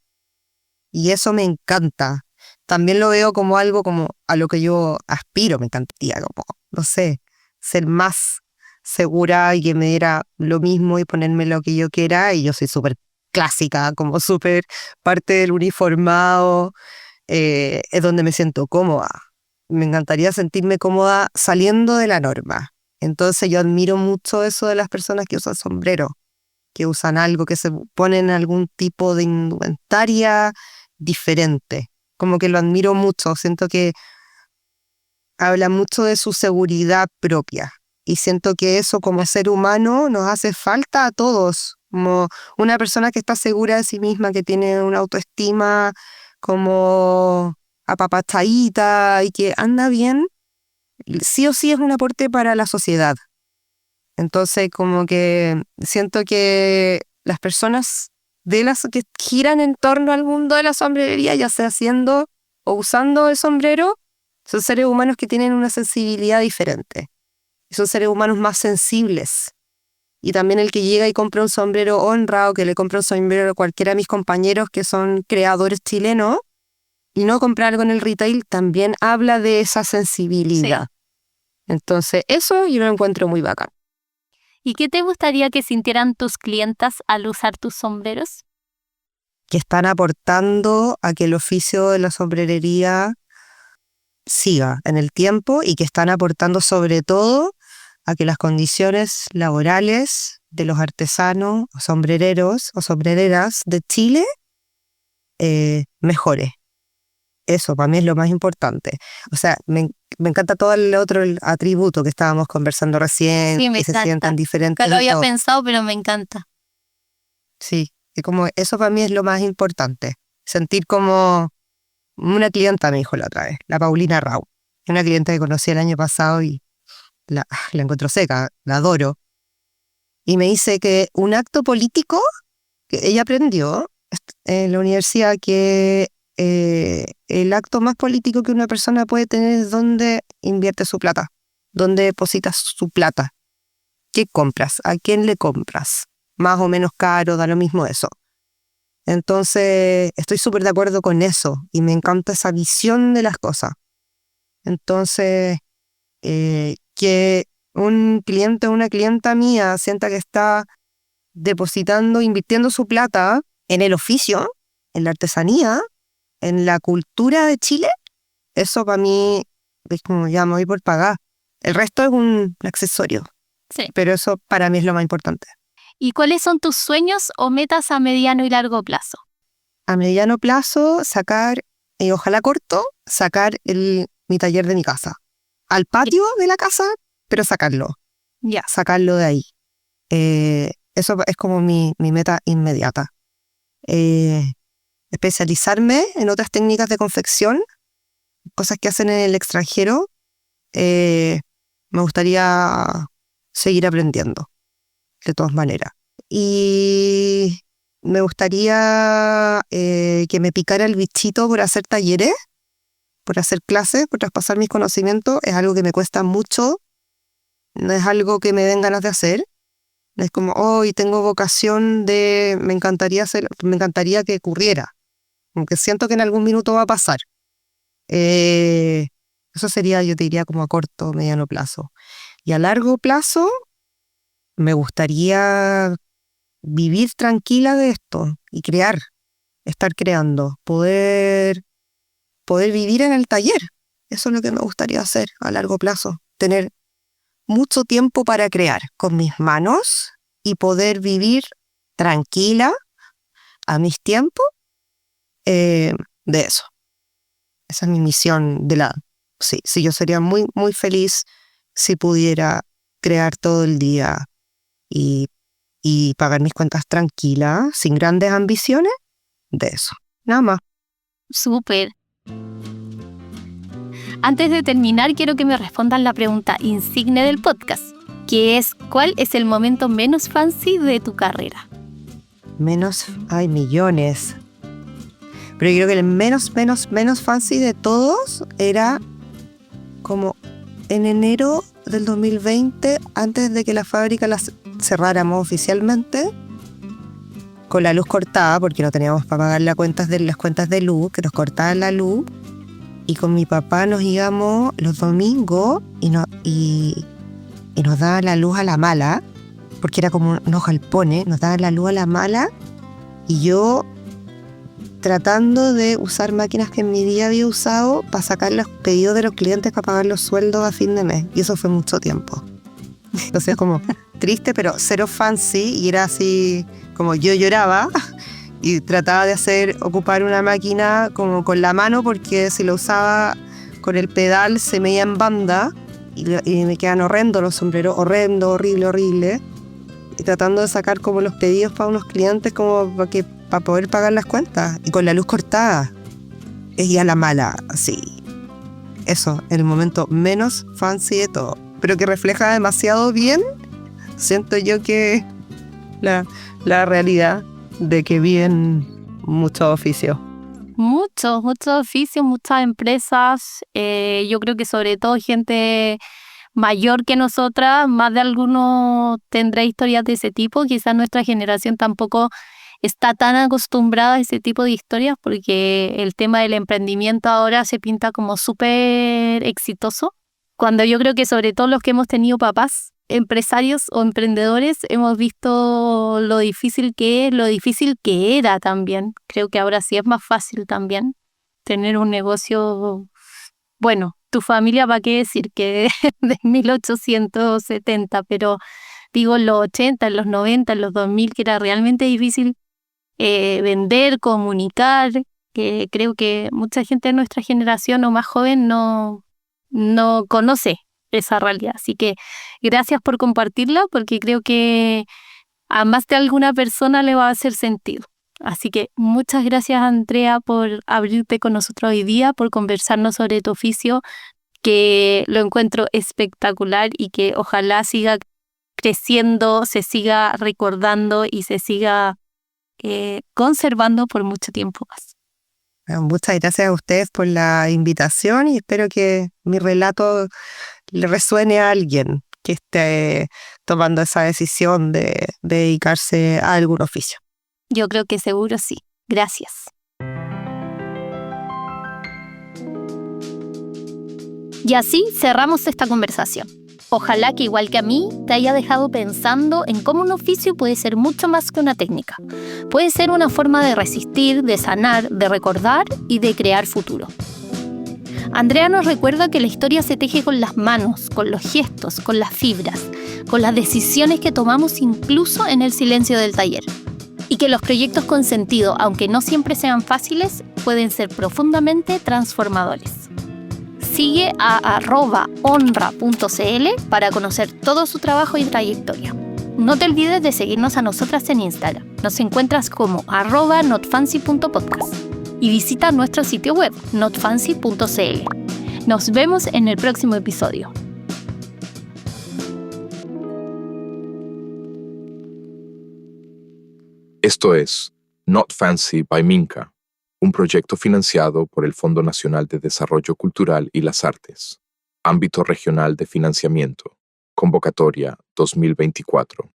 [SPEAKER 2] Y eso me encanta. También lo veo como algo como a lo que yo aspiro, me encantaría, como, no sé, ser más segura y que me diera lo mismo y ponerme lo que yo quiera. Y yo soy súper clásica, como súper parte del uniformado, es donde me siento cómoda. Me encantaría sentirme cómoda saliendo de la norma. Entonces yo admiro mucho eso de las personas que usan sombrero, que usan algo, que se ponen algún tipo de indumentaria diferente. Como que lo admiro mucho, siento que habla mucho de su seguridad propia. Y siento que eso como ser humano nos hace falta a todos. Como una persona que está segura de sí misma, que tiene una autoestima como apapachadita y que anda bien, sí o sí es un aporte para la sociedad. Entonces, como que siento que las personas que giran en torno al mundo de la sombrerería, ya sea haciendo o usando el sombrero, son seres humanos que tienen una sensibilidad diferente. Son seres humanos más sensibles. Y también el que llega y compra un sombrero honra, o que le compra un sombrero a cualquiera de mis compañeros que son creadores chilenos, y no comprar algo en el retail, también habla de esa sensibilidad.
[SPEAKER 1] Sí.
[SPEAKER 2] Entonces, eso yo lo encuentro muy bacán.
[SPEAKER 1] ¿Y qué te gustaría que sintieran tus clientas al usar tus sombreros?
[SPEAKER 2] Que están aportando a que el oficio de la sombrerería siga en el tiempo y que están aportando sobre todo a que las condiciones laborales de los artesanos o sombrereros o sombrereras de Chile mejore. Eso para mí es lo más importante. O sea, me encanta todo el otro atributo que estábamos conversando recién,
[SPEAKER 1] Sí, me
[SPEAKER 2] que se
[SPEAKER 1] encanta.
[SPEAKER 2] sientan diferentes.
[SPEAKER 1] Nunca lo
[SPEAKER 2] y
[SPEAKER 1] había
[SPEAKER 2] todo.
[SPEAKER 1] pensado, pero me encanta.
[SPEAKER 2] Sí, y como eso para mí es lo más importante. Sentir como una clienta me dijo la otra vez, la Paulina Rau, una clienta que conocí el año pasado y la encuentro seca, la adoro. Y me dice que un acto político que ella aprendió en la universidad, que el acto más político que una persona puede tener es dónde invierte su plata, dónde depositas su plata, qué compras, a quién le compras, más o menos caro, da lo mismo eso. Entonces estoy súper de acuerdo con eso y me encanta esa visión de las cosas. Entonces, que un cliente o una clienta mía sienta que está depositando, invirtiendo su plata en el oficio, en la artesanía, en la cultura de Chile, eso para mí es como ya me voy por pagar. El resto es un accesorio,
[SPEAKER 1] Sí.
[SPEAKER 2] pero eso para mí es lo más importante.
[SPEAKER 1] ¿Y cuáles son tus sueños o metas a mediano y largo plazo?
[SPEAKER 2] A mediano plazo, sacar, ojalá corto, sacar mi taller de mi casa. Al patio de la casa, pero sacarlo.
[SPEAKER 1] Ya.
[SPEAKER 2] Sacarlo de ahí. Eso es como mi meta inmediata. Especializarme en otras técnicas de confección, cosas que hacen en el extranjero. Me gustaría seguir aprendiendo, de todas maneras. Y me gustaría que me picara el bichito por hacer talleres, por hacer clases, por traspasar mis conocimientos. Es algo que me cuesta mucho, no es algo que me den ganas de hacer. Es como, hoy tengo vocación de, me encantaría que ocurriera, aunque siento que en algún minuto va a pasar. Eso sería, yo te diría, como a corto, mediano plazo. Y a largo plazo, me gustaría vivir tranquila de esto y crear, estar creando, poder vivir en el taller. Eso es lo que me gustaría hacer a largo plazo, tener mucho tiempo para crear con mis manos y poder vivir tranquila a mis tiempos de eso. Esa es mi misión Sí, yo sería muy, muy feliz si pudiera crear todo el día y pagar mis cuentas tranquila, sin grandes ambiciones, de eso. Nada más.
[SPEAKER 1] Súper. Antes de terminar, quiero que me respondan la pregunta insigne del podcast, que es, ¿cuál es el momento menos fancy de tu carrera?
[SPEAKER 2] Hay millones. Pero yo creo que el menos fancy de todos era como en enero del 2020, antes de que la fábrica la cerráramos oficialmente, con la luz cortada, porque no teníamos para pagar las cuentas de luz, que nos cortaban la luz, y con mi papá nos íbamos los domingos y nos daban la luz a la mala, porque era como unos galpones, nos daban la luz a la mala, y yo tratando de usar máquinas que en mi día había usado para sacar los pedidos de los clientes para pagar los sueldos a fin de mes. Y eso fue mucho tiempo. Entonces como triste, pero cero fancy. Y era así como yo lloraba y trataba de ocupar una máquina como con la mano, porque si lo usaba con el pedal se me iba en banda. y me quedan horrendos los sombreros, horrible. Y tratando de sacar como los pedidos para unos clientes como para poder pagar las cuentas. Y con la luz cortada. Es ya la mala, así. Eso, el momento menos fancy de todo. Pero que refleja demasiado bien, siento yo que la realidad de que viven muchos oficios.
[SPEAKER 1] Muchos oficios, muchas empresas. Yo creo que sobre todo gente mayor que nosotras, más de alguno tendrá historias de ese tipo. Quizás nuestra generación tampoco está tan acostumbrada a ese tipo de historias porque el tema del emprendimiento ahora se pinta como súper exitoso. Cuando yo creo que sobre todo los que hemos tenido papás empresarios o emprendedores hemos visto lo difícil que es, lo difícil que era también. Creo que ahora sí es más fácil también tener un negocio. Bueno, tu familia, ¿para qué decir que de 1870? Pero digo en los 80, en los 90, en los 2000, que era realmente difícil vender, comunicar. Que creo que mucha gente de nuestra generación o más joven no conoce esa realidad. Así que gracias por compartirla, porque creo que a más de alguna persona le va a hacer sentido. Así que muchas gracias, Andrea, por abrirte con nosotros hoy día, por conversarnos sobre tu oficio, que lo encuentro espectacular y que ojalá siga creciendo, se siga recordando y se siga conservando por mucho tiempo más.
[SPEAKER 2] Muchas gracias a ustedes por la invitación y espero que mi relato le resuene a alguien que esté tomando esa decisión de dedicarse a algún oficio.
[SPEAKER 1] Yo creo que seguro sí. Gracias. Y así cerramos esta conversación. Ojalá que igual que a mí te haya dejado pensando en cómo un oficio puede ser mucho más que una técnica. Puede ser una forma de resistir, de sanar, de recordar y de crear futuro. Andrea nos recuerda que la historia se teje con las manos, con los gestos, con las fibras, con las decisiones que tomamos incluso en el silencio del taller. Y que los proyectos con sentido, aunque no siempre sean fáciles, pueden ser profundamente transformadores. Sigue a @honra.cl para conocer todo su trabajo y trayectoria. No te olvides de seguirnos a nosotras en Instagram. Nos encuentras como @notfancy.podcast y visita nuestro sitio web notfancy.cl. Nos vemos en el próximo episodio.
[SPEAKER 3] Esto es Not Fancy by Minka, un proyecto financiado por el Fondo Nacional de Desarrollo Cultural y las Artes, Ámbito Regional de Financiamiento, Convocatoria 2024.